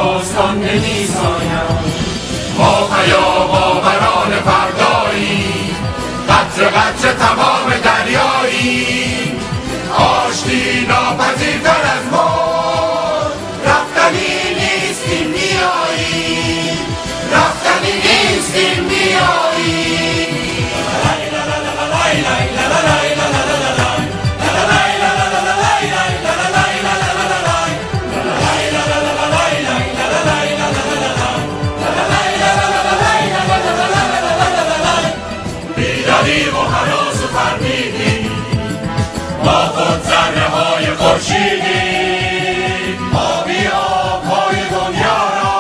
داستان نمی‌سایم. ما پیام‌آوران فرداییم، قطره قطره تمام دریاییم. آشتی ناپذیرتر از موج، رفتنی نیست این میاییم، رفتنی نیست این میاییم. بیداریم و هنوز فرمیدیم، ما خود ذره های خورشیدیم. آبی آبهای دنیا را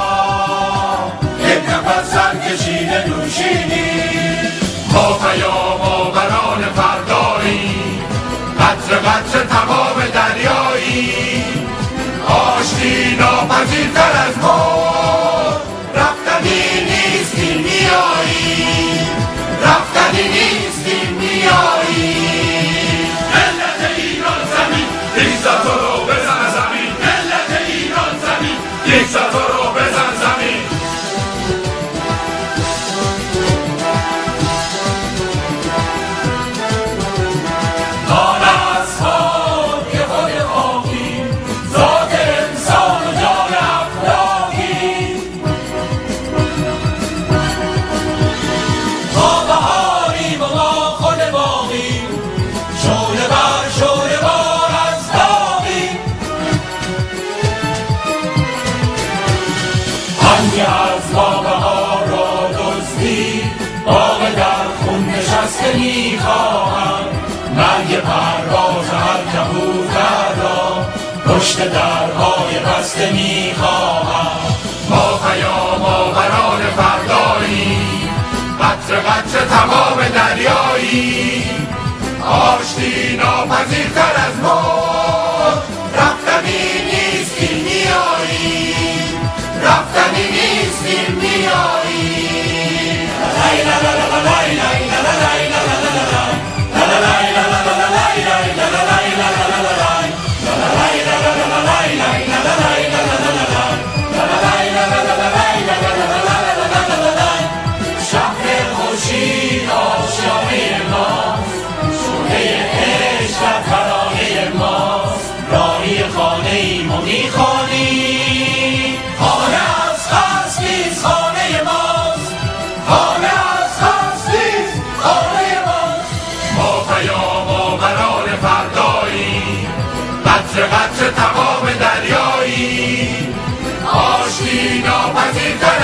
یک نفس سر کشیده نوشیدیم. ما پیام آوران فرداییم، قطره قطره تمام دریاییم. آشتی ناپذیرتر از موج، رفتنی نیست این میاییم، رفتنی نیست این میاییم. ملت ایران زمین، یک سر تو رو بزن زمین. ملت ایران زمین، یک سر تو رو بزن زمین. آن اصحاب که خود خواهیم، ذات انسان و جان افلاکی. ما بهاریم و ما خود باغیم، شعله بر شعله بار از داغیم. آنکه از ما بهار را دزدید، باغ در خون نشسته میخواهم. مرگ پرواز هر کبوتر را پشت درهای بسته میخواهم. ما پیام آوران فرداییم، قطره قطره تمام دریاییم. آشتی ناپذیرتر از موج، رفتنی نیست این میاییم، رفتنی نیست این میاییم. شهر خورشید آشیانه ماست، شعله عشق در ترانه ماست. راهی خانه ایم و میخوانیم، خانه از هست نیست خانه ماست، خانه از هست نیست خانه ماست. ما پیام آوران فرداییم، قطره قطره تمام دریاییم. آشتی ناپذیرتر